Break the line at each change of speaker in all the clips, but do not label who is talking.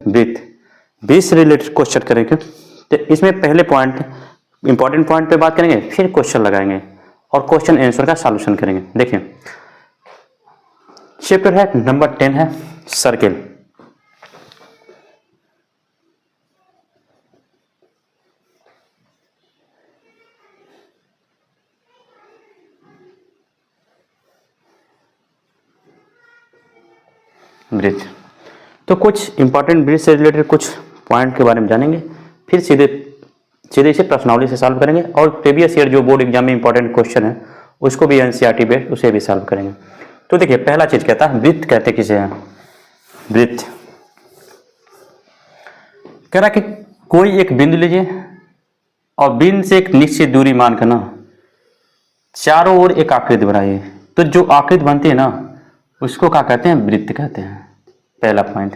वृत्त 20 से related question करेंगे। तो इसमें पहले पॉइंट इंपॉर्टेंट पॉइंट पे बात करेंगे, फिर क्वेश्चन लगाएंगे और क्वेश्चन आंसर का सॉल्यूशन करेंगे। देखिए चैप्टर है नंबर 10 है सर्किल। ब्रिज तो कुछ इंपॉर्टेंट ब्रिज से रिलेटेड कुछ पॉइंट के बारे में जानेंगे, फिर सीधे इसे प्रश्नावली से सॉल्व करेंगे और प्रीवियस ईयर जो बोर्ड एग्जाम में इंपॉर्टेंट क्वेश्चन है उसको भी एनसीईआरटी बेस्ड उसे भी सॉल्व करेंगे। तो देखिए पहला चीज कहता है वृत्त कहते किसे हैं। वृत्त कह रहा कि कोई एक बिंदु लीजिए और बिंदु से एक निश्चित दूरी मानकर ना चारों ओर एक आकृति बनाइए। तो जो आकृति बनती है ना उसको क्या कहते हैं, वृत्त कहते हैं। पहला पॉइंट।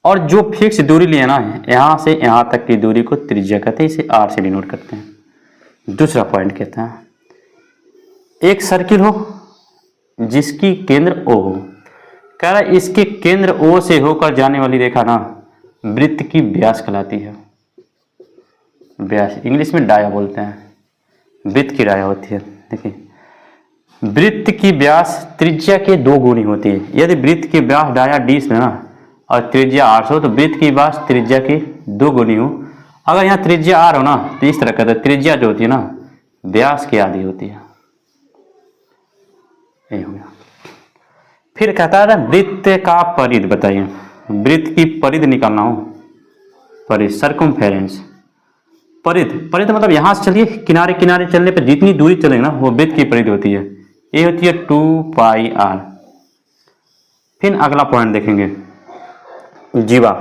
और जो फिक्स दूरी लिए ना यहां से यहां तक की दूरी को त्रिज्या कहते हैं, इसे आर से डिनोट करते हैं। दूसरा पॉइंट कहता है एक सर्किल हो जिसकी केंद्र ओ हो। कह रहा है इसके केंद्र ओ से होकर जाने वाली रेखा ना वृत्त की व्यास कहलाती है। व्यास इंग्लिश में डाया बोलते हैं, वृत्त की डाया होती है। देखिए वृत्त की व्यास त्रिज्या के 2 गुनी होती है। यदि वृत्त की व्यास डाया 20 में ना और त्रिज्या 8 हो तो वृत्त की व्यास त्रिज्या की 2 गुनी हो। अगर यहाँ त्रिज्या आर हो ना तो इस तरह कहते हैं त्रिज्या जो होती है ना व्यास की आधी होती है। ये हो गया। फिर कहता है वृत्त का परिध बताइए। वृत्त की परिध निकालना हो, परिध सर्कमफेरेंस। परिध मतलब यहां से चलिए किनारे किनारे चलने पर जितनी दूरी चलेगी ना वो वृत्त की परिध होती है। ये होती है 2πr। फिर अगला पॉइंट देखेंगे जीवा।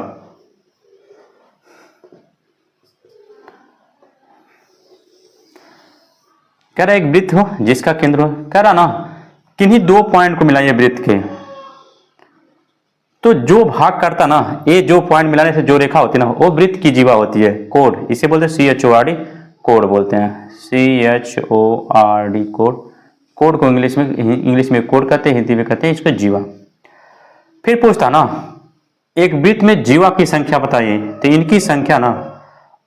कह रहा एक वृत्त हो जिसका केंद्र हो। कह रहा ना किन्हीं 2 पॉइंट को मिलाइए वृत्त के, तो जो भाग करता ना ये जो पॉइंट मिलाने से जो रेखा होती है ना वो वृत्त की जीवा होती है। कोड इसे बोलते हैं CHORD, कोड बोलते हैं CHORD कोड। कोड को इंग्लिश में कोड कहते हैं, हिंदी में कहते हैं इसको जीवा। फिर पूछता ना एक वृत्त में जीवा की संख्या बताइए। तो इनकी संख्या ना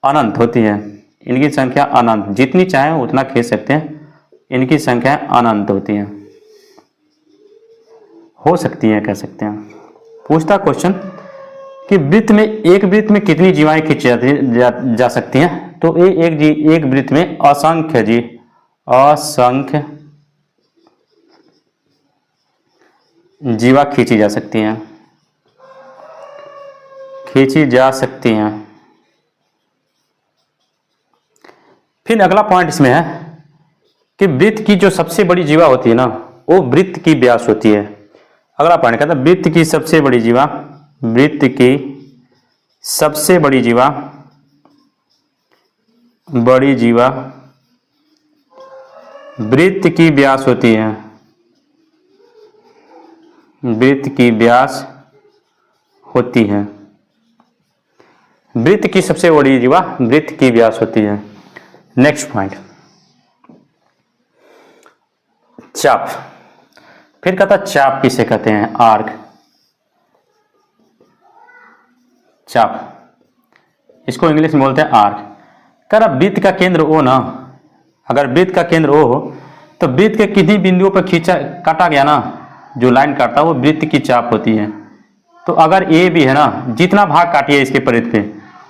अनंत होती है। इनकी संख्या अनंत, जितनी चाहे उतना खींच सकते हैं। इनकी संख्या अनंत होती है, हो सकती है कह सकते हैं। पूछता क्वेश्चन कि वृत्त में एक वृत्त में कितनी जीवाएं खींची जा सकती हैं। तो एक वृत्त में असंख्य जीवा खींची जा सकती हैं। फिर अगला पॉइंट इसमें है कि वृत्त की जो सबसे बड़ी जीवा होती है ना वो वृत्त की व्यास होती है। अगला पॉइंट कहता है वृत्त की सबसे बड़ी जीवा वृत्त की व्यास होती है। वृत्त की व्यास होती है। वृत्त की सबसे बड़ी जीवा वृत्त की व्यास होती है। नेक्स्ट पॉइंट चाप। फिर कहता चाप किसे कहते हैं, आर्क। चाप इसको इंग्लिश में बोलते हैं आर्क। कर अब वृत्त का केंद्र ओ ना, अगर वृत्त का केंद्र ओ हो तो वृत्त के किन्हीं बिंदुओं पर काटा गया ना जो लाइन काटता है वो वृत्त की चाप होती है। तो अगर ए भी है ना जितना भाग काटिए इसके परिध पे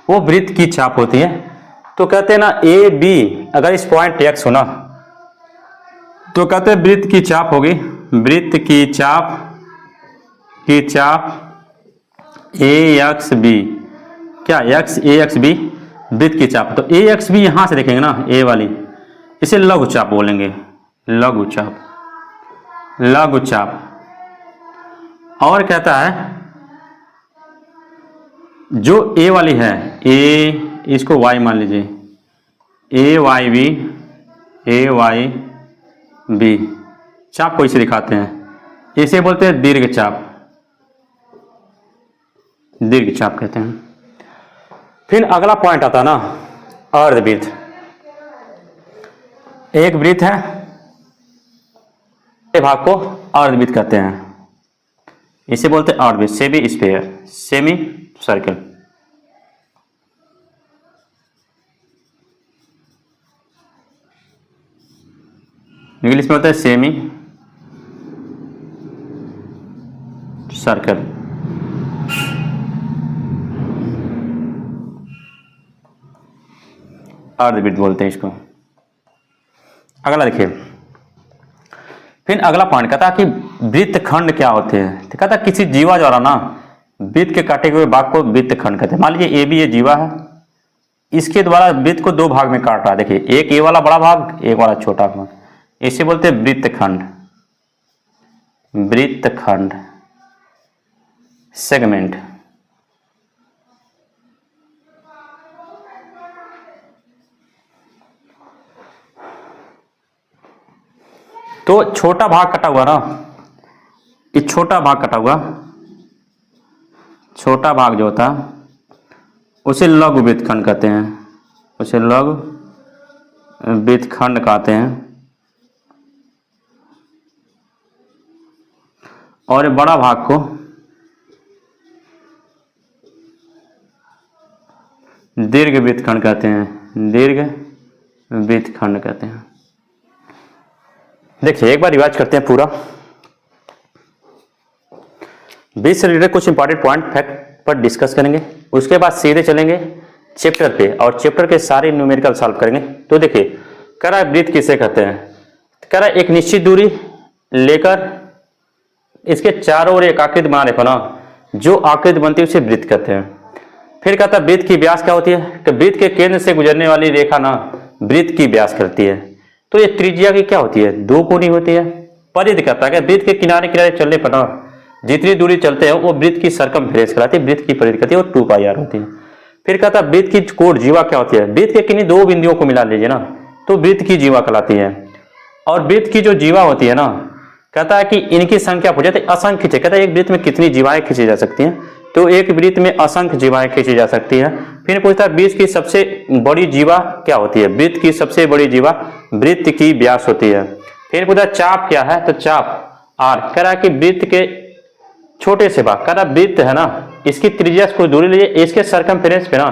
वो वृत्त की चाप होती है। तो कहते हैं ना ए बी अगर इस पॉइंट एक्स हो ना तो कहते हैं वृत्त की चाप होगी, वृत्त की चाप ए एक्स बी। क्या ए एक्स बी वृत्त की चाप। तो ए एक्स बी यहां से देखेंगे ना ए वाली, इसे लघु चाप बोलेंगे। लघु चाप। और कहता है जो ए वाली है ए, इसको वाई मान लीजिए, ए वाई बी चाप को इसे दिखाते हैं, इसे बोलते हैं दीर्घ चाप कहते हैं। फिर अगला पॉइंट आता है ना अर्धवृत्त। एक वृत्त है भाग को अर्धवृत्त कहते हैं। इसे बोलते हैं orbit, semi sphere, semi circle. English में होता है सेमी सर्कल। अर्धवृत्त बोलते हैं इसको। अगला देखिए, फिर अगला पॉइंट कहता कि वृत्त खंड क्या होते हैं। तो कहता किसी जीवा द्वारा ना वृत्त के काटे हुए भाग को वृत्त खंड कहते हैं। मान लीजिए ए बी ये जीवा है, इसके द्वारा वृत्त को दो भाग में काट रहा है। देखिए एक ए वाला बड़ा भाग, एक वाला छोटा भाग, इसे बोलते हैं वृत्त खंड, वृत्त खंड, सेगमेंट। तो छोटा भाग कटा हुआ ना, ये छोटा भाग कटा हुआ, छोटा भाग जो होता है उसे लघु वृत्त खंड कहते हैं, उसे लघु वृत्त खंड कहते हैं। और ये बड़ा भाग को दीर्घ वृत्त खंड कहते हैं, दीर्घ वृत्त खंड कहते हैं। देखिए एक बार रिवाइज करते हैं पूरा। वृत्त से रिलेटेड कुछ इंपॉर्टेंट पॉइंट फैक्ट पर डिस्कस करेंगे, उसके बाद सीधे चलेंगे चैप्टर पे और चैप्टर के सारे न्यूमेरिकल सॉल्व करेंगे। तो देखिए कह रहा है वृत्त किसे कहते हैं। कह रहा है एक निश्चित दूरी लेकर इसके चारों ओर एक आकृति बनाने पर ना जो आकृति बनती है उसे वृत्त कहते हैं। फिर कहता है वृत्त की व्यास क्या होती है, कि वृत्त के केंद्र से गुजरने वाली रेखा ना वृत्त की व्यास करती है। तो ये त्रिज्या की क्या होती है, दो कोणी होती है। परिधि कहता है कि वृत्त के किनारे किनारे चलने पर ना जितनी दूरी चलते हैं वो वृत्त की सरकमफ्रेंस कहलाती है, वृत्त की परिधि कहती है, वो 2πr होती है। फिर कहता है वृत्त की कोण जीवा क्या होती है, वृत्त के किन्हीं दो बिंदुओं को मिला लीजिए ना तो वृत्त की जीवा कहलाती है। और वृत्त की जो जीवा होती है ना, कहता है कि इनकी संख्या पूछे तो असंख्य है। कहता है एक वृत्त में कितनी जीवाएं खींची जा सकती हैं, तो एक वृत्त में असंख्य जीवाएं खींची जा सकती है। फिर पूछता है वृत्त की सबसे बड़ी जीवा क्या होती है, वृत्त की सबसे बड़ी जीवा वृत्त की व्यास होती है। फिर पूछता है चाप क्या है, तो चाप आर। कह रहा है कि वृत्त के छोटे से भाग, कह रहा वृत्त है ना इसकी त्रिज्या को दूरी लीजिए, इसके सरकमफ्रेंस पे ना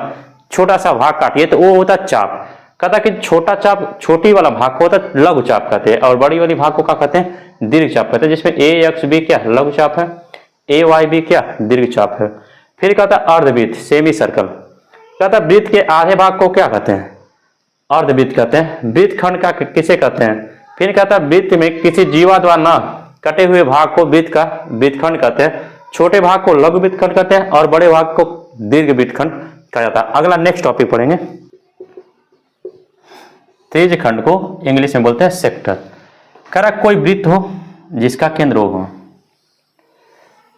छोटा सा भाग काटिए तो वो होता है चाप। कहता कि छोटा चाप, छोटी वाला भाग को होता है लघु चाप कहते हैं, और बड़ी वाली भाग को क्या कहते हैं, दीर्घ चाप कहते हैं, जिसमें ए एक्स बी क्या लघु चाप है, ए वाई बी क्या दीर्घ चाप है। फिर कहता है अर्धवृत्त, सेमी सर्कल। कहता है वृत्त के आधे भाग को क्या कहते हैं, अर्धवृत्त कहते हैं। वृत्त खंड का किसे कहते हैं। फिर कहता है वृत्त में किसी जीवा द्वारा ना कटे हुए भाग को वृत्त का वृत्त खंड कहते हैं, छोटे भाग को लघु वृत्त खंड कहते हैं, और बड़े भाग को दीर्घ वृत्त खंड कहा जाता है। अगला नेक्स्ट टॉपिक पढ़ेंगे, त्रिज्य खंड को इंग्लिश में बोलते हैं सेक्टर। कह रहा कोई वृत्त हो जिसका केंद्र O हो,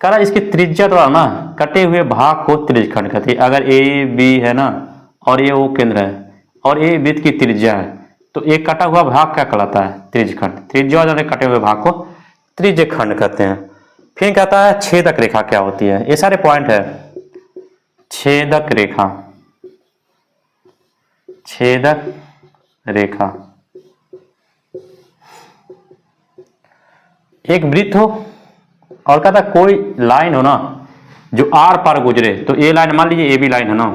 कह रहा इसकी त्रिज्या द्वारा ना कटे हुए भाग को त्रिज्य खंड कहते हैं। अगर ए बी है ना और ये O केंद्र है और ये वृत्त की त्रिज्या है तो एक कटा हुआ भाग क्या कहलाता है, त्रिज्य खंड। त्रिज्या द्वारा कटे हुए भाग को त्रिज्य खंड कहते हैं। फिर कहता है छेदक रेखा क्या होती है, ये सारे पॉइंट है। छेदक रेखा, छेदक रेखा एक वृत्त हो और कहता कोई लाइन हो ना जो आर पार गुजरे, तो ए लाइन मान लीजिए ए बी लाइन है ना,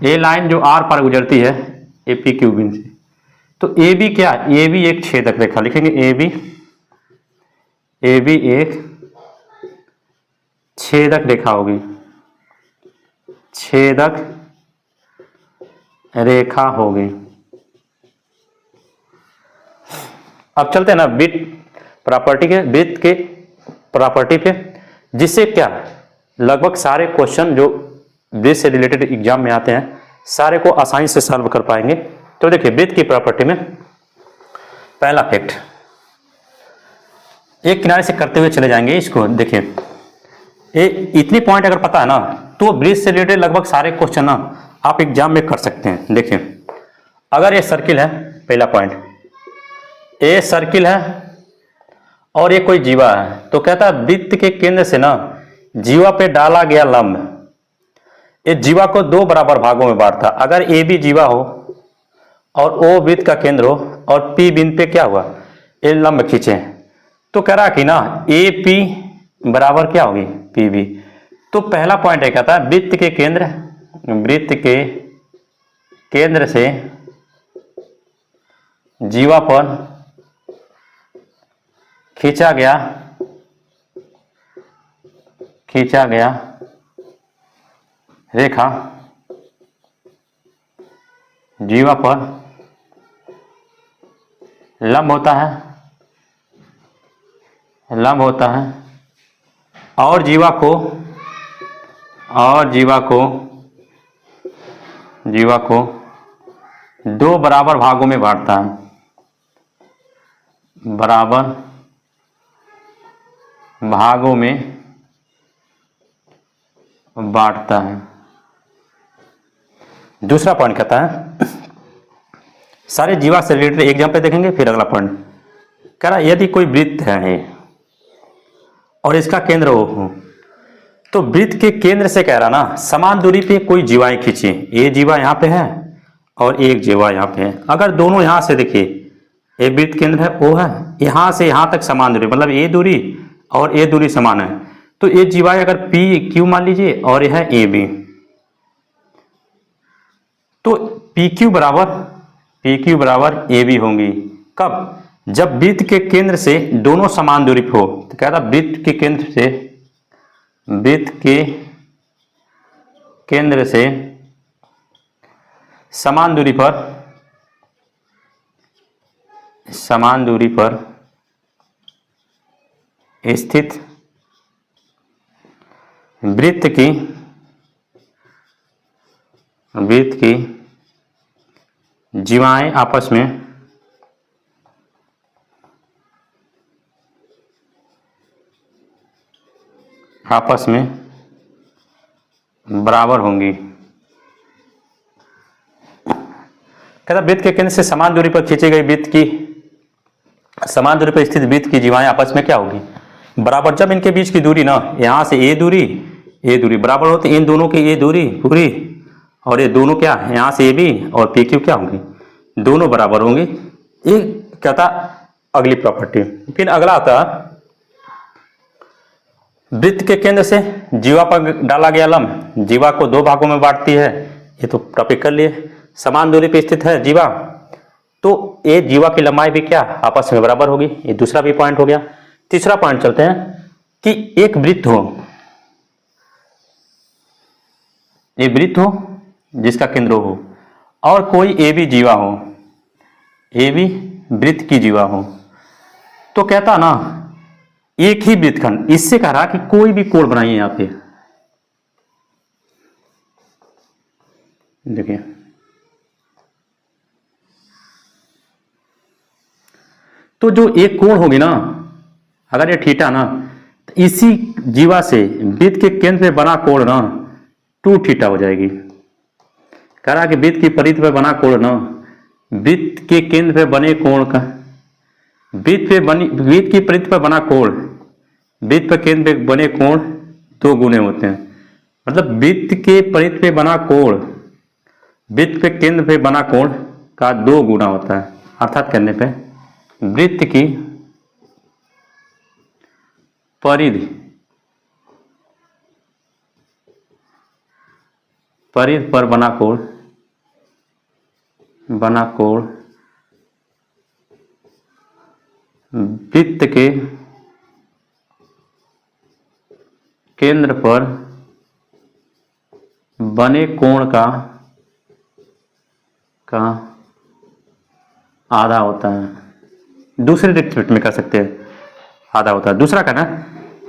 ए लाइन जो आर पार गुजरती है ए पी क्यू बिंदु से, तो ए बी क्या, ए बी एक छेदक रेखा लिखेंगे, ए बी एक छेदक रेखा होगी, छेदक रेखा होगी। अब चलते हैं ना वृत्त प्रॉपर्टी के, वृत्त के प्रॉपर्टी पे, जिससे क्या लगभग सारे क्वेश्चन जो वृत्त से रिलेटेड एग्जाम में आते हैं सारे को आसानी से सॉल्व कर पाएंगे। तो देखिए वृत्त की प्रॉपर्टी में पहला फैक्ट, एक किनारे से करते हुए चले जाएंगे इसको। देखिए ये इतनी पॉइंट अगर पता है ना तो वृत्त से रिलेटेड लगभग सारे क्वेश्चन ना आप एग्जाम में कर सकते हैं। देखिए अगर ये सर्किल है, पहला पॉइंट ए सर्किल है और ये कोई जीवा है, तो कहता है वृत्त के केंद्र से ना जीवा पे डाला गया लंब ये जीवा को दो बराबर भागों में बांटता। अगर ए बी जीवा हो और ओ वृत्त का केंद्र हो और पी बिंदु पे क्या हुआ, ये लंब खींचे, तो कह रहा कि ना ए पी बराबर क्या होगी पीवी। तो पहला पॉइंट है, क्या था, वृत्त के केंद्र से जीवा पर खींचा गया रेखा जीवा पर लंब होता है और जीवा को दो बराबर भागों में बांटता है, बराबर भागों में बांटता है। दूसरा पॉइंट कहता है, सारे जीवा से रिलेटेड एग्जाम्पल देखेंगे, फिर अगला पॉइंट कह रहा, यदि कोई वृत्त है और इसका केंद्र O हो, तो वृत्त के केंद्र से कह रहा ना, समान दूरी पे कोई जीवाएं खींचे, ये जीवा यहाँ पे है और एक जीवा यहाँ पे है। अगर दोनों यहाँ से देखिए, ये वृत्त केंद्र है O है, यहाँ से यहाँ तक समान दूरी, मतलब ये दूरी और ये दूरी समान है, तो ये जीवाएं अगर पी क्यू मान लीजिए और यह है ए बी, तो पी क्यू बराबर ए बी होंगी। कब? जब वृत्त के केंद्र से दोनों समान दूरी पे हो। तो क्या था, वृत्त के केंद्र से समान दूरी पर स्थित वृत्त की जीवाएं आपस में बराबर होंगी। कहता, वृत्त के केंद्र से समान दूरी पर खींची गई समान दूरी पर स्थित वृत्त की जीवाएं आपस में क्या होगी, बराबर। जब इनके बीच की दूरी ना, यहां से ए दूरी बराबर होती, इन दोनों की ये दूरी पूरी और ये दोनों क्या, यहां से ए बी और पी क्यू क्या होंगी, दोनों बराबर होंगी। ये कहता अगली प्रॉपर्टी। फिर अगला आता, वृत्त के केंद्र से जीवा पर डाला गया लंब जीवा को दो भागों में बांटती है, ये तो टॉपिक कर लिए। समान दूरी पर स्थित है जीवा, तो ये जीवा की लंबाई भी क्या, आपस में बराबर होगी, ये दूसरा भी पॉइंट हो गया। तीसरा पॉइंट चलते हैं कि एक वृत्त हो जिसका केंद्र हो और कोई ए बी जीवा हो, ए बी वृत्त की जीवा हो, तो कहता ना एक ही वृत्तखंड, इससे कह रहा कि कोई भी कोण बनाइए यहां पे, देखिए तो जो एक कोण होगी ना, अगर ये थीटा ना, तो इसी जीवा से वृत्त के केंद्र पे बना कोण ना 2 थीटा हो जाएगी। कह रहा कि वृत्त की परिधि पे बना कोण ना, वृत्त के केंद्र पे बने कोण का, वृत्त की परिधि पर बना कोण, वृत्त पे केंद्र पे बने कोण 2 गुने होते हैं। मतलब वृत्त के परिधि पे बना कोण वृत्त पे केंद्र पे बना कोण का 2 गुना होता है। अर्थात करने पे वृत्त की परिधि पर बना कोण वृत्त के केंद्र पर बने कोण का आधा होता है। दूसरे रिस्पेक्ट में कर सकते हैं, आधा होता है। दूसरा कहना,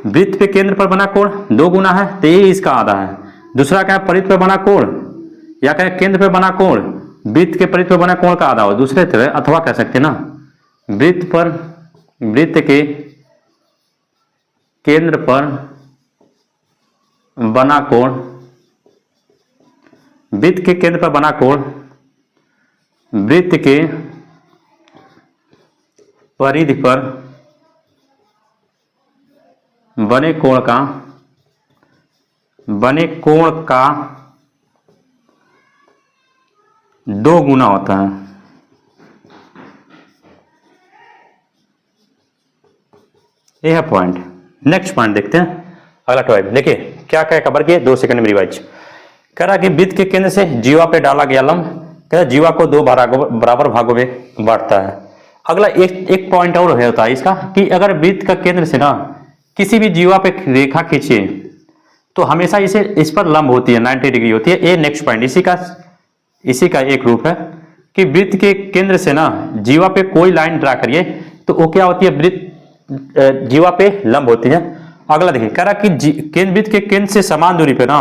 वृत्त पे केंद्र पर बना कोण 2 गुना है, तो ये इसका आधा है। दूसरा क्या, परिधि पे बना कोण या क्या केंद्र पे बना कोण वृत्त के परिधि पे बना कोण का आधा हो। दूसरे तरह अथवा कह सकते हैं ना, वृत्त के केंद्र पर बना कोण वृत्त के केंद्र पर बना कोण वृत्त के परिधि पर बने कोण का 2 गुना होता है। यह है पॉइंट। नेक्स्ट पॉइंट देखते हैं, अगला 12। देखिए क्या क्या कवर किए, 2 सेकंड में रिवाइज। कह रहा कि वृत्त के केंद्र से जीवा पे डाला गया लंब, कह रहा जीवा को 2 बराबर भागों में बांटता है। अगला एक पॉइंट और होता है इसका कि अगर वृत्त का केंद्र से ना किसी भी जीवा पे रेखा खींचे तो हमेशा इस पर लंब होती है, 90 डिग्री होती है। ये नेक्स्ट पॉइंट इसी का एक रूप है कि वृत्त के केंद्र से ना जीवा पे कोई लाइन ड्रा करिए तो वो क्या होती है, वृत्त जीवा पे लंब होती है। अगला देखिए कह रहा कि वृत्त के केंद्र से समान दूरी पे ना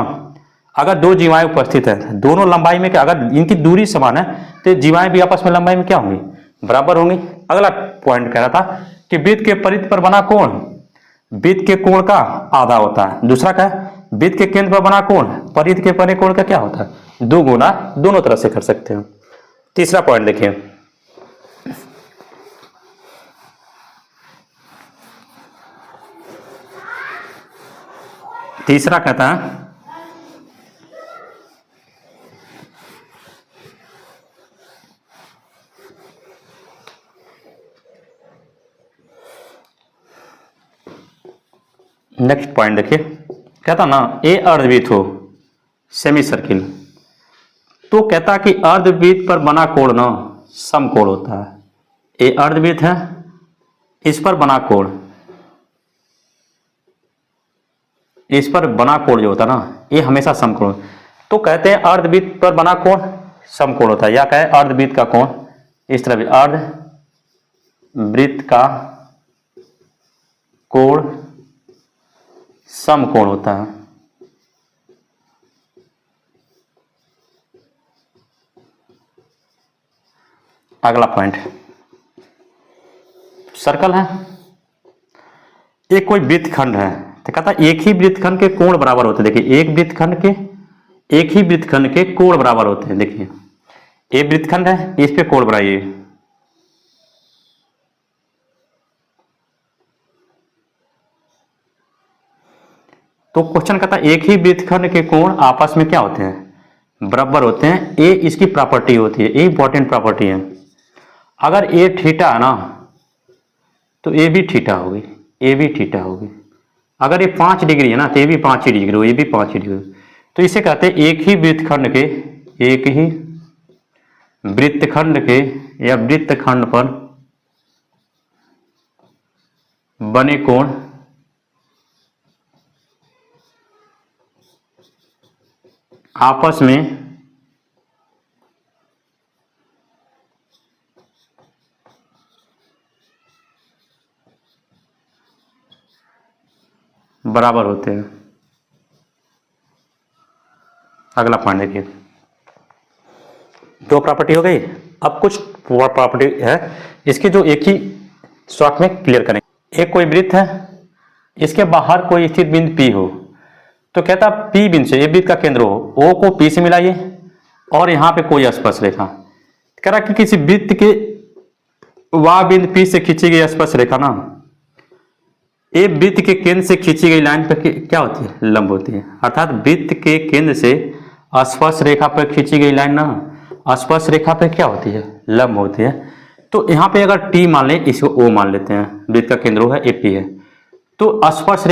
अगर 2 जीवाएं उपस्थित है, दोनों लंबाई में क्या, अगर इनकी दूरी समान है तो जीवाएं भी आपस में लंबाई में क्या होंगी, बराबर होंगी। अगला पॉइंट कह रहा था कि वृत्त के परिधि पर बना कोण वृत्त के कोण का आधा होता है। दूसरा क्या है, वृत्त के केंद्र पर बना कोण परिधि के परे कोण का क्या होता है, 2 गुना, दोनों तरह से कर सकते हो। तीसरा पॉइंट देखिए, तीसरा कहता है नेक्स्ट पॉइंट देखिए, कहता ना ए अर्धवृत्त हो सेमी सर्किल, तो कहता कि अर्धवृत्त पर बना कोण ना समकोण होता है। ए अर्धवृत्त है, इस पर बना कोण, इस पर बना कोण जो होता है ना ये हमेशा समकोण। तो कहते हैं अर्धवृत्त पर बना कोण समकोण होता है, या कहे अर्धवृत्त का कोण इस तरह भी अर्धवृत्त का कोण समकोण होता है। अगला पॉइंट सर्कल है, एक कोई वृत्तखंड है तो कहता एक ही वृत्तखंड के कोण बराबर होते हैं। देखिए एक ही वृत्तखंड के कोण बराबर होते हैं। देखिए ये वृत्तखंड है, इस पे कोण बनाइए, तो क्वेश्चन कहता है एक ही वृत्तखंड के कोण आपस में क्या होते हैं, बराबर होते हैं। ये इसकी प्रॉपर्टी होती है, ये इंपॉर्टेंट प्रॉपर्टी है। अगर ए थीटा है ना तो ए भी थीटा होगी, ए भी थीटा होगी। अगर ये 5 डिग्री है ना तो ये भी 5 ही डिग्री हो, ये भी 5 ही डिग्री। तो इसे कहते हैं एक ही वृत्तखंड के या वृत्तखंड पर बने कोण आपस में बराबर होते हैं। अगला पॉइंट देखिए, 2 प्रॉपर्टी हो गई। अब कुछ प्रॉपर्टी है इसकी जो एक ही शॉट में क्लियर करेंगे। एक कोई वृत्त है, इसके बाहर कोई स्थित बिंदु P हो, तो कहता P बिंदु से, ये वृत्त का केंद्र हो, O को P से मिलाइए और यहाँ पे कोई स्पर्श रेखा। कह रहा कि किसी वृत्त के वह बिंदु P से खींची गई स्पर्श रेखा ना ये वृत्त के केंद्र से खींची गई लाइन पर क्या होती है, लंब होती है। अर्थात वृत्त के केंद्र से स्पर्श रेखा पर खींची गई लाइन ना स्पर्श रेखा पर क्या होती है, लंब होती है। तो यहाँ पे अगर T मान लें, इसको O मान लेते हैं, वृत्त का केंद्र है AP है, तो स्पर्श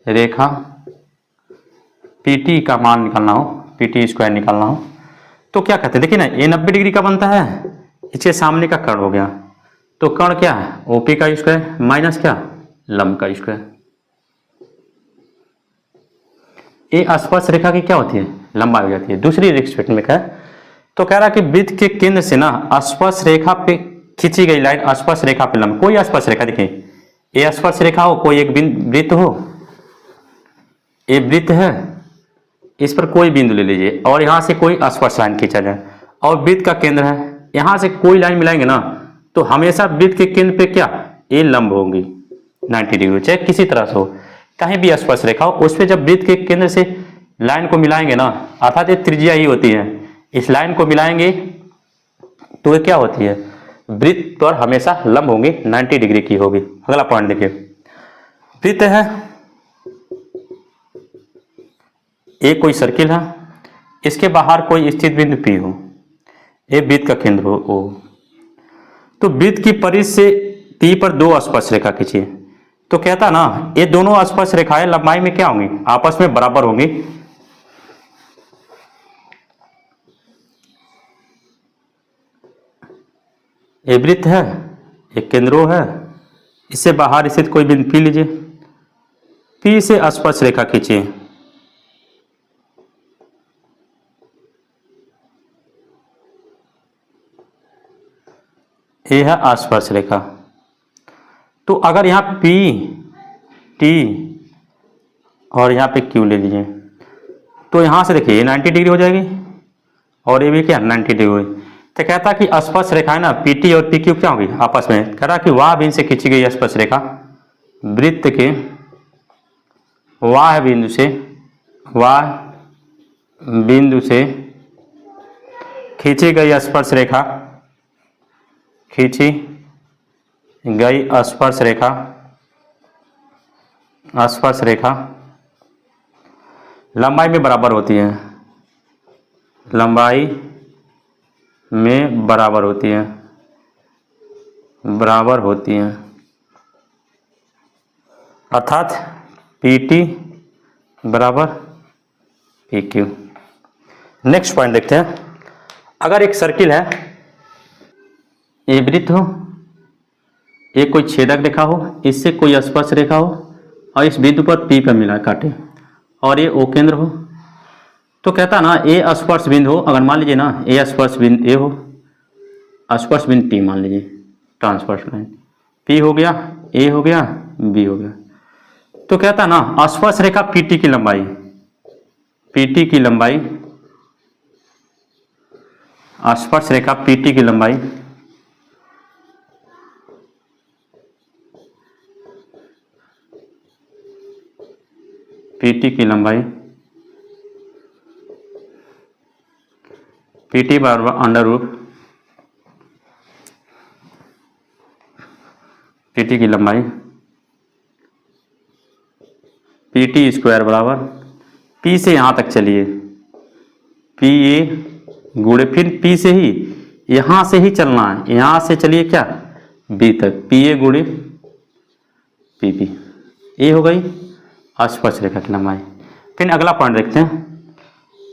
रेखा PT का मान निकालना हो, PT स्क्वायर निकालना हो, तो क्या कहते हैं, देखिए ना ये 90 डिग्री का बनता है, इसके सामने का कर्ण हो गया, तो कर्ण क्या है, OP का स्क्वायर माइनस क्या, लंब का स्क्वायर। ये स्पर्श रेखा की क्या होती है, लंबाई हो जाती है। दूसरी रिस्पेक्ट में क्या है, तो कह रहा कि वृत्त के केंद्र से ना स्पर्श रेखा पे खींची गई लाइन स्पर्श रेखा पे लंब, कोई स्पर्श रेखा, देखिए ये स्पर्श रेखा हो, कोई एक वृत्त हो, ये वृत्त है, इस पर कोई बिंदु ले लीजिए और यहां से कोई स्पर्श लाइन खींचा जाए, और वृत्त का केंद्र है, यहां से कोई लाइन मिलाएंगे ना तो हमेशा वृत्त के केंद्र पे क्या, ये लंब होंगी 90 डिग्री, चाहे किसी तरह से हो, कहीं भी स्पर्श रेखा हो, उस पर जब वृत्त के केंद्र से लाइन को मिलाएंगे ना, अर्थात ये त्रिज्या ही होती है, इस लाइन को मिलाएंगे तो ये क्या होती है, वृत्त पर हमेशा लंब होंगी, 90 डिग्री की होगी। अगला पॉइंट देखिए, वृत्त है, एक कोई सर्किल है, इसके बाहर कोई स्थित बिंदु P हो, ये वृत्त का केंद्र हो O, तो वृत्त की परिधि से पी पर दो स्पर्श रेखा खींचिए। तो कहता ना ये दोनों स्पर्श रेखाएं लंबाई में क्या होंगी, आपस में बराबर होंगी। ये वृत्त है, एक केंद्रो है, इससे बाहर स्थित कोई बिंदु पी लीजिए, पी से स्पर्श रेखा खींचिए। ये है स्पर्श रेखा। तो अगर यहाँ पी टी और यहाँ पे क्यू ले लीजिए, तो यहाँ से देखिए 90 डिग्री हो जाएगी और ये भी क्या 90 डिग्री हो। तो कहता कि स्पर्श रेखा है ना पी टी और पी क्यू क्या होगी आपस में, कह रहा कि वाह बिंदु से खींची गई स्पर्श रेखा वृत्त के वाह बिंदु से खींची गई स्पर्श रेखा लंबाई में बराबर होती है, लंबाई में बराबर होती है, अर्थात पी टी बराबर पी क्यू। नेक्स्ट पॉइंट देखते हैं। अगर एक सर्किल है, ये वृत्त हो, एक कोई छेदक रेखा हो, इससे कोई स्पर्श रेखा हो और इस बिंदु पर पी पर मिला काटे और ये ओ केंद्र हो, तो कहता ना ए स्पर्श बिंदु हो, अगर मान लीजिए ना ए स्पर्श बिंदु ए हो, स्पर्श बिंदु टी मान लीजिए, ट्रांसवर्स लाइन पी हो गया, ए हो गया, बी हो गया, तो कहता ना स्पर्श रेखा पीटी की लंबाई स्पर्श रेखा पीटी की लंबाई पीटी बराबर अंडर रूट पीटी की लंबाई पीटी स्क्वायर बराबर पी से यहाँ तक चलिए पी ए गुणे, फिर पी से ही यहाँ से ही चलना है, यहाँ से चलिए क्या बी तक, पी ए गुणे पी बी, ए हो गई स्पर्श रेखा की लंबाई। फिर अगला पॉइंट देखते हैं।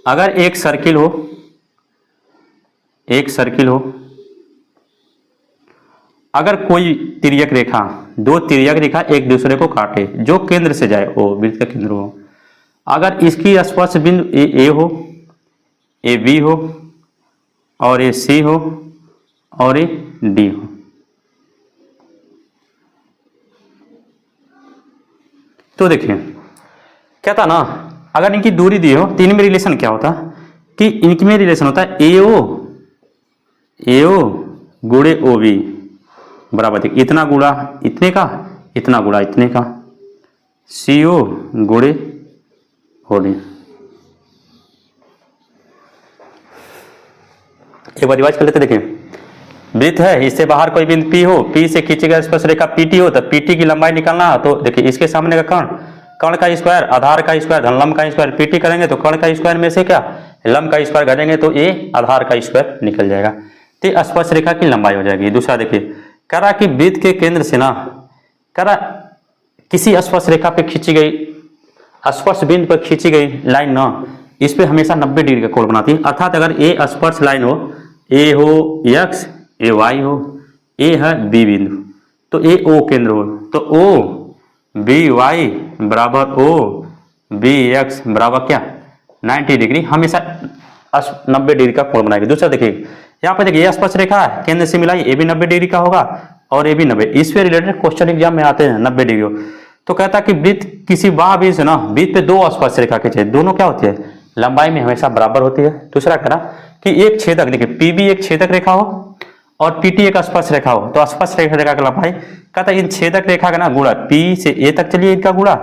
अगर एक सर्किल हो, अगर कोई तिर्यक रेखा, दो तिर्यक रेखा एक दूसरे को काटे जो केंद्र से जाए, ओ वृत्त का केंद्र हो, अगर इसकी स्पर्श बिंदु ए हो, ए बी हो और ए सी हो और ए डी हो, तो देखिए कहता ना अगर इनकी दूरी दी हो, तो इनमें रिलेशन क्या होता कि इनकी में रिलेशन होता है एओ गुणे ओ बी बराबर देखिए इतना गुणा इतने का, इतना गुणा इतने का, सी ओ गुणे ओ डी। एक बार रिवाइज कर लेते, देखिए वृत्त है, इससे बाहर कोई बिंदु पी हो, पी से खींची गई स्पर्श रेखा पीटी हो, तो पीटी की लंबाई निकालना, तो देखिए इसके सामने का कर्ण का स्क्वायर, आधार का स्क्वायर धन लंब का स्क्वायर, पीटी करेंगे तो कर्ण का स्क्वायर में से क्या लंब का स्क्वायर घटेंगे तो ये आधार का स्क्वायर निकल जाएगा, तो स्पर्श रेखा की लंबाई हो जाएगी। दूसरा देखिए कह रहा कि वृत्त के केंद्र से ना, कह रहा किसी स्पर्श रेखा पे खींची गई, स्पर्श बिंदु पर खींची गई लाइन ना, इस पे हमेशा 90 डिग्री का कोण बनाती है, अर्थात अगर ए स्पर्श लाइन हो, ए हो एक्स, ए वाई हो, ए है बी बिंदु, तो ए ओ केंद्र हो, तो ओ बी वाई बराबर ओ बी एक्स बराबर क्या 90 डिग्री, हमेशा 90 डिग्री का कोण बनाएगी। दूसरा देखिए यहाँ पे देखिए ये स्पर्श रेखा है, केंद्र से मिलाई, ए भी 90 डिग्री का होगा और ए भी 90, इससे रिलेटेड क्वेश्चन एग्जाम में आते हैं 90 डिग्री हो। तो कहता कि वृत्त किसी बाह बिंदु से ना, वृत्त पे दो स्पर्श रेखा खींचे, दोनों क्या होती है लंबाई में हमेशा बराबर होती है। दूसरा कह रहा कि एक छेदक, देखिए पी बी एक छेदक रेखा हो और पीटी एक स्पर्श रेखा हो, तो स्पर्श रेखा का लंबाई कहता है इन छेदक रेखा का ना गुणा, पी से ए तक चलिए इनका गुणा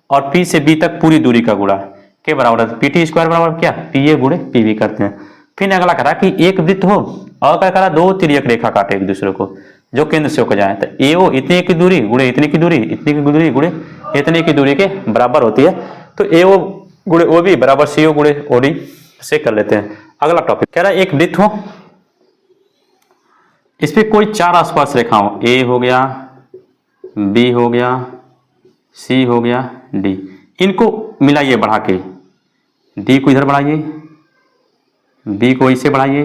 और पी से बी तक पूरी दूरी का गुणा के बराबर है, पीटी स्क्वायर बराबर क्या पी ए गुणे पी बी करते हैं। फिर अगला करा कि एक वृत्त हो और क्या करा दो तिर्यक रेखा काटे एक दूसरे को जो केंद्र से होकर जाए, तो ए ओ इतने की दूरी गुणे इतने की दूरी, इतने की दूरी गुणे इतने की दूरी के बराबर होती है, तो ए ओ गुणे ओ बी बराबर सी ओ गुणे ओ डी से कर लेते हैं। अगला टॉपिक कह रहा है एक वृत्त हो, इस पे कोई चार स्पर्श रेखा हो, ए हो गया, बी हो गया, सी हो गया, डी। इनको मिलाइए बढ़ा के, डी को इधर बढ़ाइए, बी को ऐसे बढ़ाइए,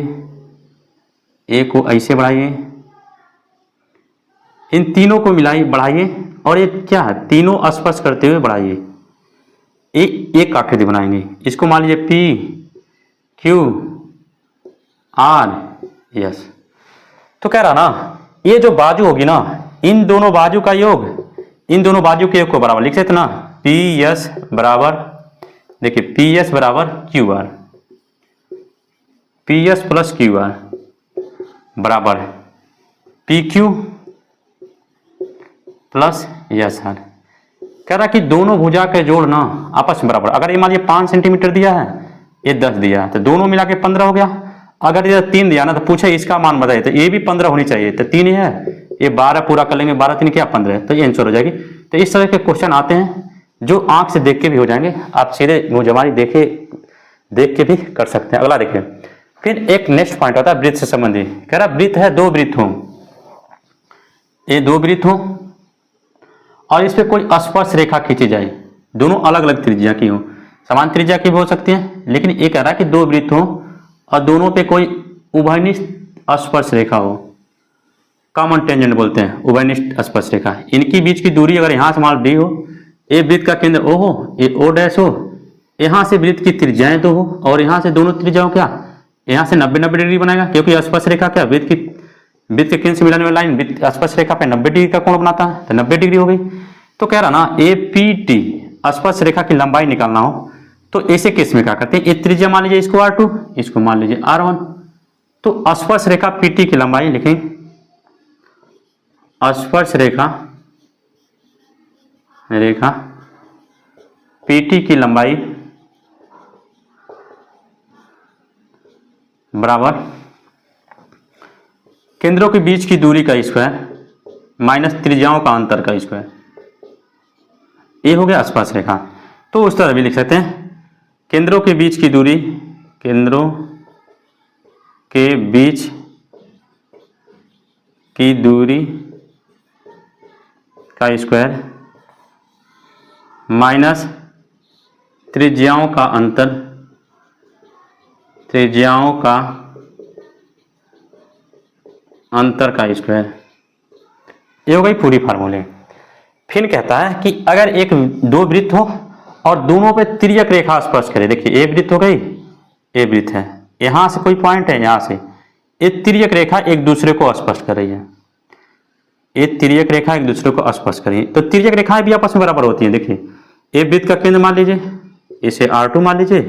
ए को ऐसे बढ़ाइए, इन तीनों को मिलाइए बढ़ाइए, और ये क्या है, तीनों स्पर्श करते हुए बढ़ाइए, एक आकृति बनाएंगे। इसको मान लीजिए पी क्यू आर एस। तो कह रहा ना, ये जो बाजू होगी ना, इन दोनों बाजू का योग, इन दोनों बाजू के योग को बराबर लिख सकते ना, पी एस बराबर, देखिए पी एस बराबर Q R, P S plus Q R बराबर P Q plus S R. कह रहा कि दोनों भुजा के जोड़ ना आपस में बराबर, अगर ये मान लीजिए 5 सेंटीमीटर दिया है, ये 10 दिया है, तो दोनों मिला के 15 हो गया। अगर ये 3 दिया ना, तो पूछे इसका मान बताइए, तो ये भी 15 होनी चाहिए, तो 3 ही है, ये 12 पूरा कर लेंगे, 12 3 क्या 15, तो ये आंसर हो जाएगी। तो इस तरह के क्वेश्चन आते हैं जो आंख से देख के भी हो जाएंगे, आप सीधे मुझे देख के भी कर सकते हैं। अगला देखिए, फिर एक नेक्स्ट पॉइंट आता है वृत्त से संबंधित। कह रहा वृत्त है, 2 वृत्त हो, ये 2 वृत्त हो और इस पे कोई स्पर्श रेखा खींची जाए, दोनों अलग अलग त्रिज्या की हो, समान त्रिज्या की भी हो सकती है, लेकिन ये कह रहा है कि 2 वृत्त हो और दोनों पे कोई उभयनिष्ठ स्पर्श रेखा हो, कॉमन टेंजेंट बोलते हैं, उभयनिष्ठ स्पर्श रेखा। इनकी बीच की दूरी अगर यहाँ से मान डी हो, ये वृत्त का केंद्र ओ हो, ये ओ डैश हो, यहाँ से वृत्त की त्रिज्याएं 2 हो, और यहाँ से दोनों त्रिज्याओं क्या, यहाँ से 90-90 डिग्री बनाएगा, क्योंकि स्पर्श रेखा क्या वृत्त के केंद्र से मिलाने वाली लाइन स्पर्श रेखा पे 90 डिग्री का कोण बनाता है, तो 90 डिग्री हो गई। तो कह रहा ना, ए पी टी स्पर्श रेखा की लंबाई निकालना हो, तो ऐसे केस में क्या करते हैं, एक त्रिज्या मान लीजिए इसको R2, इसको मान लीजिए R1, तो स्पर्श रेखा PT की लंबाई लिखें, स्पर्श रेखा PT की लंबाई बराबर केंद्रों के बीच की दूरी का स्क्वायर माइनस त्रिज्याओं का अंतर का स्क्वायर, ये हो गया स्पर्श रेखा। तो उस तरह भी लिख सकते हैं, केंद्रों के बीच की दूरी, केंद्रों के बीच की दूरी का स्क्वायर माइनस त्रिज्याओं का अंतर, त्रिज्याओं का अंतर का स्क्वायर, ये हो गई पूरी फार्मूले। फिर कहता है कि अगर एक 2 वृत्त हो और दोनों पे तिर्यक रेखा स्पर्श करे, देखिए ए वृत्त हो गई, ए वृत्त है, यहां से कोई पॉइंट है, यहां से ये तिर्यक रेखा एक दूसरे को स्पर्श कर रही है, ये तिर्यक रेखा एक दूसरे को स्पर्श कर रही है, तो तिर्यक रेखाएं भी आपस में बराबर होती हैं। देखिए ए वृत्त का केंद्र मान लीजिए, इसे R2 मान लीजिए,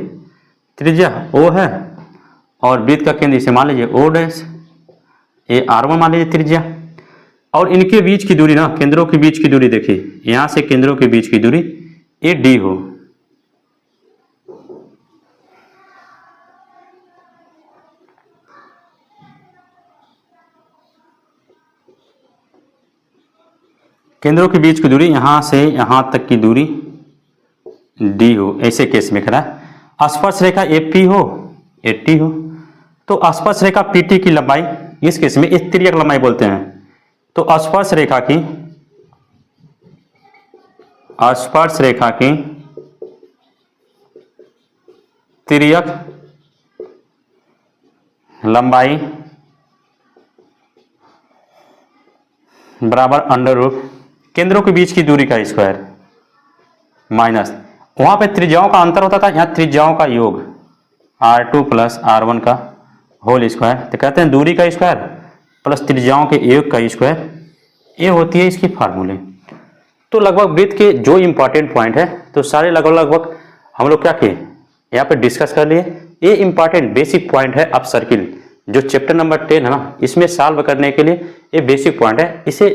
त्रिज्या O है, और वृत्त का केंद्र इसे मान लीजिए O डैश, ये R1 मान लीजिए त्रिज्या, और इनके बीच की दूरी ना, केंद्रों के बीच की दूरी देखिए, यहां से केंद्रों के बीच की दूरी ये D हो, केंद्रों के बीच की दूरी यहां से यहां तक की दूरी D हो, ऐसे केस में करा स्पर्श रेखा AP हो, AT हो, तो स्पर्श रेखा PT की लंबाई इस केस में इस तिर्यक लंबाई बोलते हैं। तो स्पर्श रेखा की तिर्यक लंबाई बराबर अंडर रूट केंद्रों के बीच की दूरी का स्क्वायर माइनस, वहां पे त्रिज्याओं का अंतर होता था, यहाँ त्रिज्याओं का योग R2 प्लस R1 का होल स्क्वायर, तो कहते हैं दूरी का स्क्वायर प्लस त्रिज्याओं के योग का स्क्वायर, ये होती है इसकी फार्मूले। तो लगभग वृत्त के जो इंपॉर्टेंट पॉइंट है, तो सारे लगभग हम लोग क्या किए यहाँ पे डिस्कस कर लिए। ये इंपॉर्टेंट बेसिक पॉइंट है अब सर्किल, जो चैप्टर नंबर 10 है ना, इसमें सॉल्व करने के लिए ये बेसिक पॉइंट है, इसे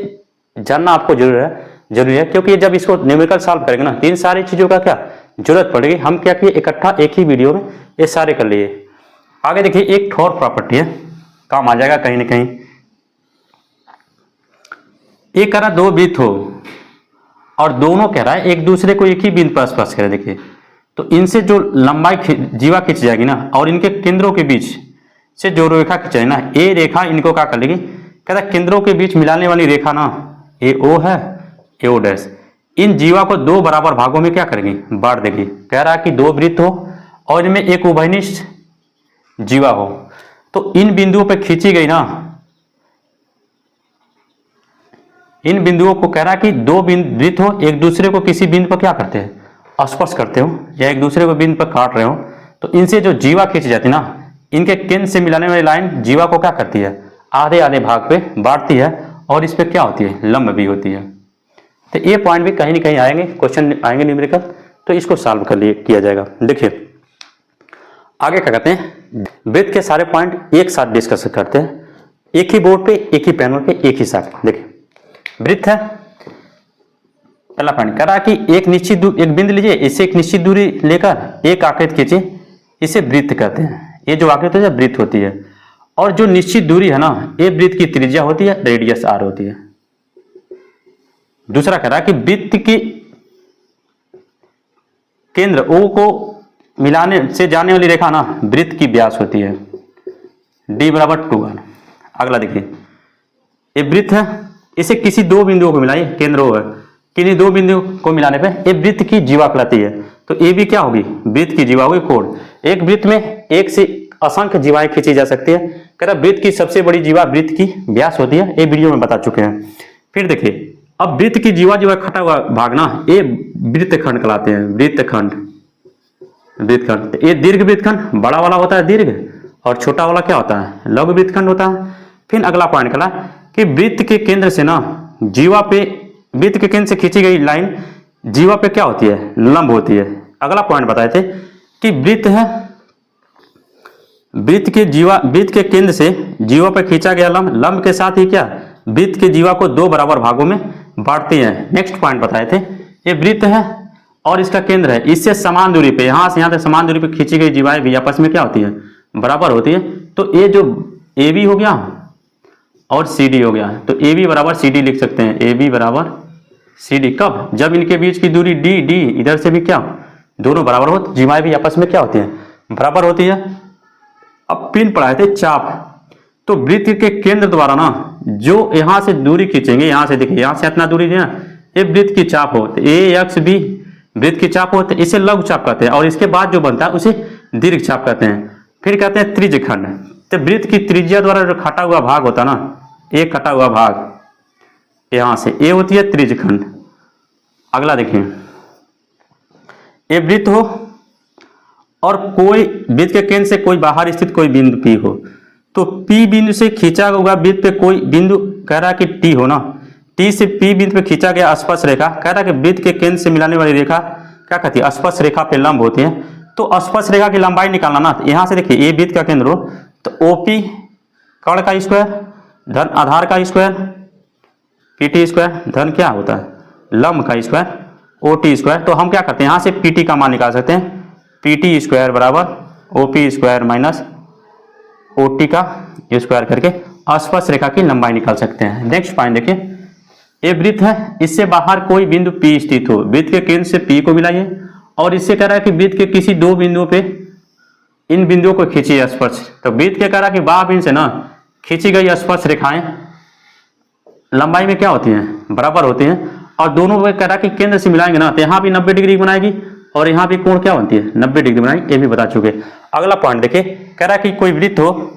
जानना आपको जरूरी है, क्योंकि जब इसको न्यूमेरिकल सॉल्व करेंगे ना, तो इन सारी चीजों का क्या जरूरत पड़ेगी। हम क्या किए, इकट्ठा एक ही वीडियो में ये सारे कर लिए। आगे देखिए, एक ठोर प्रॉपर्टी है, काम आ जाएगा कहीं ना कहीं। एक कह रहा 2 वृत्त हो और दोनों कह रहा है एक दूसरे को एक ही बिंदु पर स्पर्श करे, देखिए तो इनसे जो लंबाई जीवा खींच जाएगी ना, और इनके केंद्रों के बीच से जो रेखा खींचाई ना, ये रेखा इनको क्या कर लेगी, कहता केंद्रों के बीच मिलाने वाली रेखा ना, ये O है एओ डैश। इन जीवा को दो बराबर भागों में क्या करेंगे, बांट देंगे। कह रहा है कि दो वृत्त हो और इनमें एक उभयनिष्ठ जीवा हो, तो इन बिंदुओं पर खींची गई ना, इन बिंदुओं को कह रहा है कि दो वृत्त हो, एक दूसरे को किसी बिंदु पर क्या करते हैं, स्पर्श करते हो, या एक दूसरे को बिंदु पर काट रहे हो, तो इनसे जो जीवा खींची जाती है ना, इनके केंद्र से मिलाने वाली लाइन जीवा को क्या करती है, आधे आधे भाग पे बांटती है, और इस पे क्या होती है, लंब भी होती है। तो ये पॉइंट भी कहीं ना कहीं आएंगे, क्वेश्चन आएंगे न्यूमेरिकल, तो इसको सॉल्व कर लिए किया जाएगा। देखिए आगे क्या कहते हैं, वृत्त के सारे पॉइंट एक साथ डिस्कस करते हैं, एक ही बोर्ड पे, एक ही पैनल पे, एक ही साथ। देखिए वृत्त है, पहला पॉइंट कह रहा कि एक निश्चित एक बिंदु लीजिए, इससे एक निश्चित दूरी लेकर एक आकृति खींचे, इसे वृत्त कहते हैं। ये जो आकृति है वृत्त होती है, और जो निश्चित दूरी है ना, ये वृत्त की त्रिज्या होती है, रेडियस आर होती है। दूसरा कह रहा कि वृत्त की केंद्र ओ को मिलाने से जाने वाली रेखा ना, वृत्त की व्यास होती है, d बराबर 2r। अगला देखिए, ये वृत्त है, इसे किसी दो बिंदुओं को मिलाइए, केंद्र ओ है, किन्हीं दो बिंदुओं को मिलाने पे ये वृत्त की जीवा कहलाती है। तो ये भी क्या होगी, वृत्त की जीवा होगी कोण। एक वृत्त में एक से असंख्य जीवाएं खींची जा सकती है। कह रहा वृत्त की सबसे बड़ी जीवा वृत्त की व्यास होती है, ये वीडियो में बता चुके हैं। फिर देखिए, अब वृत्त की जीवा जो है खटा हुआ भाग ना, ये वृत्तखंड कहलाते हैं, वृत्तखंड। वृत्तखंड ये दीर्घ वृत्तखंड बड़ा वाला होता है दीर्घ, और छोटा वाला क्या होता है, लघु वृत्तखंड होता है। फिर अगला पॉइंट कहला कि वृत्त के केंद्र से ना जीवा पे, वृत्त के केंद्र से खींची गई लाइन जीवा पे क्या होती है, लंब होती है। अगला पॉइंट बताए थे कि वृत्त है, वृत्त के केंद्र से जीवा पे खींचा गया लंब, लंब के साथ ही क्या, वृत्त के जीवा को दो बराबर भागों में बांटती है। नेक्स्ट पॉइंट बताए थे, ये वृत्त है और इसका केंद्र है, इससे समान दूरी पे, यहां से यहां तक समान दूरी पे खींची गई जीवाएं भी आपस में क्या होती है, बराबर होती है। तो ये जो ए बी हो गया और सी डी हो गया, तो ए बी बराबर सी डी लिख सकते हैं, ए बी बराबर सी डी। कब, जब इनके बीच की दूरी डी, डी इधर से भी क्या, दोनों बराबर हो, तो जीवाएं भी आपस में क्या होती है, बराबर होती है। अब पिन पढ़ाए थे चाप, तो वृत्त के केंद्र द्वारा ना जो यहां से दूरी खींचेंगे, यहां से देखिए, यहां से इतना दूरी है, ये वृत्त की चाप हो, तो ए एक्स बी वृत्त की चाप हो, तो इसे लघु चाप कहते हैं, और इसके बाद जो बनता है उसे दीर्घ चाप कहते हैं। फिर कहते हैं त्रिज्यखंड, तो वृत्त की त्रिज्या द्वारा जो कटा हुआ भाग होता है ना, एक कटा हुआ भाग यहां से, ये होती है त्रिज्यखंड। अगला देखिए, ये वृत्त हो और कोई वृत्त के केंद्र से कोई बाहर स्थित कोई बिंदु P हो, तो P बिंदु से खींचा हुआ वृत्त पे कोई बिंदु, कह रहा है कि T हो ना, T से P बिंदु पे खींचा गया स्पर्श रेखा, कह रहा है कि वृत्त के केंद्र से मिलाने वाली रेखा क्या कहती है, स्पर्श रेखा पे लंब होती है। तो स्पर्श रेखा की लंबाई निकालना ना, यहां से देखिए, ये वृत्त का केंद्र हो, तो OP कर्ण का स्क्वायर धन आधार का स्क्वायर, PT स्क्वायर धन क्या होता है, लंब का स्क्वायर, OT स्क्वायर। तो हम क्या करते हैं, यहां से PT का मान निकाल सकते हैं, PT स्क्वायर बराबर OP स्क्वायर माइनस OT का स्क्वायर करके स्पर्श रेखा की लंबाई निकाल सकते हैं। नेक्स्ट पॉइंट देखिए, ये वृत्त है, इससे बाहर कोई बिंदु P स्थित हो, वृत्त के केंद्र से P को मिलाइए, और इससे कह रहा है कि वृत्त के किसी दो बिंदुओं पे इन बिंदुओं को खींचिए स्पर्श। तो वृत्त के कह रहा है कि बाह बिंदु से ना खींची गई स्पर्श रेखाएं लंबाई में क्या होती हैं, बराबर होती हैं, और दोनों को कह रहा है कि केंद्र से मिलाएंगे ना, तो यहाँ भी 90 डिग्री बनाएगी, और यहाँ भी कोण क्या बनती है, 90 डिग्री बनाएगी, ये भी बता चुके। अगला पॉइंट देखिए, कह रहा है कि कोई वृत्त हो,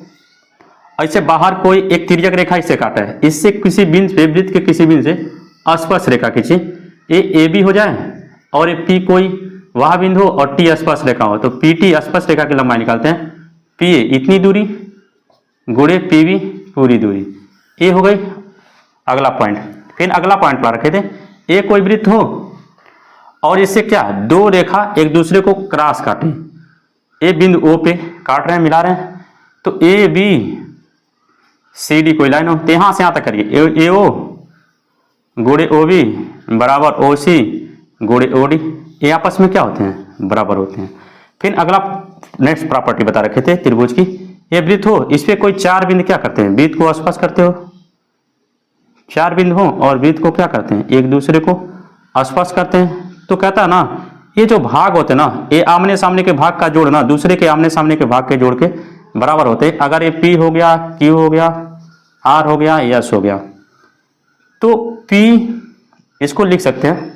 ऐसे बाहर कोई एक तिर्यक रेखा इससे काटा है, इससे किसी बिंदु पे, वृत्त के किसी बिंदु से स्पर्श रेखा खींची, ए बी हो जाए, और ये पी कोई वह बिंदु हो, और टी स्पर्श रेखा हो, तो पी टी स्पर्श रेखा की लंबाई निकालते हैं, पी ए इतनी दूरी गुणे पी बी पूरी दूरी, ये हो गई अगला पॉइंट। फिर अगला पॉइंट पढ़ा रखे थे, ए कोई वृत्त हो और इससे क्या, दो रेखा एक दूसरे को क्रॉस काटे, ए बिंदु ओ पे काट रहे हैं, मिला रहे हैं, तो ए बी सी डी कोई लाइन हो, तो यहां से यहां तक करिए, ए ओ गुणे ओ बी बराबर ओ सी गुणे ओ डी, ये आपस में क्या होते हैं, बराबर होते हैं। फिर अगला नेक्स्ट प्रॉपर्टी बता रखे थे त्रिभुज की, ये वृत्त हो, इस पे कोई चार बिंदु क्या करते हैं, वृत्त को स्पर्श करते हो, चार बिंदु हो और वृत्त को क्या करते हैं, एक दूसरे को स्पर्श करते हैं। तो कहता है ना, ये जो भाग होते हैं ना, ये आमने सामने के भाग का जोड़ ना दूसरे के आमने सामने के भाग के जोड़ के बराबर होते हैं। अगर ये P हो गया, Q हो गया, R हो गया, S हो गया, तो P इसको लिख सकते हैं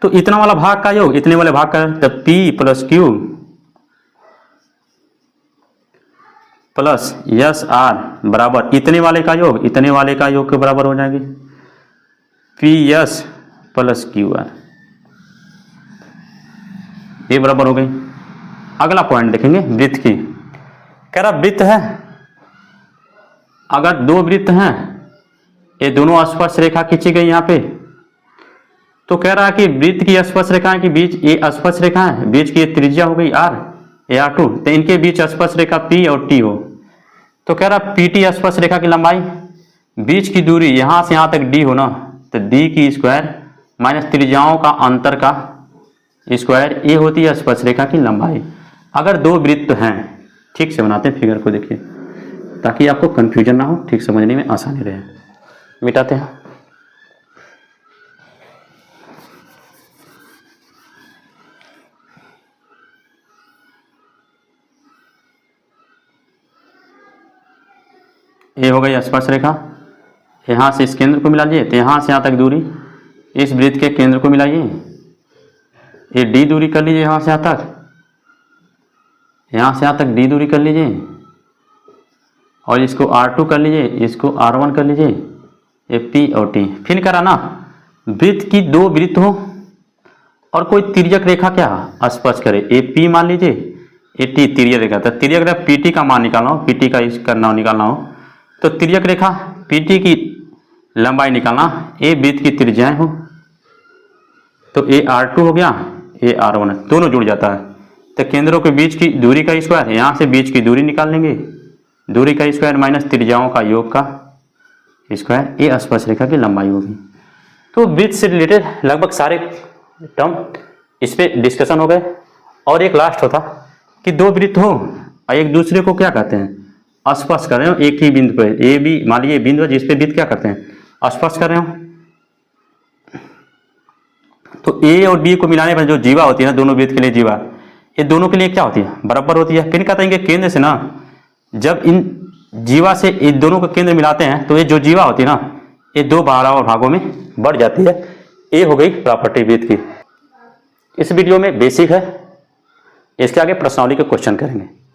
तो इतना वाला भाग का योग इतने वाले भाग का, तब P plus Q plus S R बराबर इतने वाले का योग के बराबर हो जाएगी P S plus Q R, ये बराबर हो गई। अगला पॉइंट देखेंगे वृत्त की। कह रहा वृत्त है, अगर दो वृत्त हैं, ये दोनों स्पर्श रेखा खींची गई यहाँ पे, तो कह रहा है कि वृत्त की स्पर्श रेखा के बीच ये स्पर्श रेखा है, बीच की ये त्रिज्या हो गई आर, ये R2, तो इनके बीच स्पर्श रेखा P और T हो। तो कह रहा PT स्पर्श रेखा की लंबाई, बीच की दूरी यहां से यहां तक D हो ना, तो D की स्क्वायर माइनस त्रिज्याओं का अंतर का स्क्वायर, ये होती है स्पर्श रेखा की लंबाई। अगर दो वृत्त हैं, ठीक से बनाते हैं फिगर को, देखिए ताकि आपको कंफ्यूजन ना हो, ठीक समझने में आसानी रहे। मिटाते हैं। ये हो गई स्पर्श रेखा, यहाँ से इस केंद्र को मिला लीजिए, तो यहाँ से यहाँ तक दूरी इस वृत्त के केंद्र को मिलाइए, ये D दूरी कर लीजिए, यहाँ से यहाँ तक, यहाँ से यहाँ तक D दूरी कर लीजिए, और इसको R2 कर लीजिए, इसको R1 कर लीजिए, ये P और T। फिर करा ना वृत्त की दो वृत्त हो और कोई तिर्यक रेखा क्या स्पर्श करे, ये P मान लीजिए, ये T तिर्यक रेखा, तो तिर्यक रेखा PT का मान निकालना हो, PT का करना हो, निकालना हो, तो तिर्यक रेखा PT की लंबाई निकालना, ए वृत्त की त्रिज्याएं हो, तो ये R2 हो गया, ये R1 है, दोनों जुड़ जाता है, तो केंद्रों के बीच की दूरी का स्क्वायर, यहाँ से बीच की दूरी निकाल लेंगे, दूरी का स्क्वायर माइनस त्रिज्याओं का योग का स्क्वायर, ये स्पर्श रेखा की लंबाई होगी। तो वृत्त से रिलेटेड लगभग सारे टर्म इस पे डिस्कशन हो गए। और एक लास्ट होता कि दो वृत्त हो और एक दूसरे को क्या कहते हैं, स्पर्श कर रहे हो एक ही बिंदु पे, ए बी मान लीजिए बिंदु जिस पे वृत्त क्या करते हैं स्पर्श कर रहे हो, तो ए और बी को मिलाने पर जो जीवा होती है ना, दोनों वृत्त के लिए जीवा, ये दोनों के लिए क्या होती है, बराबर होती है। फिर कहते हैं कि केंद्र से ना, जब इन जीवा से इन दोनों को केंद्र मिलाते हैं तो ये जो जीवा होती है ना, ये दो बराबर भागों में बढ़ जाती है। ये हो गई प्रॉपर्टी वृत्त की। इस वीडियो में बेसिक है, इसके आगे प्रश्नावली के क्वेश्चन करेंगे।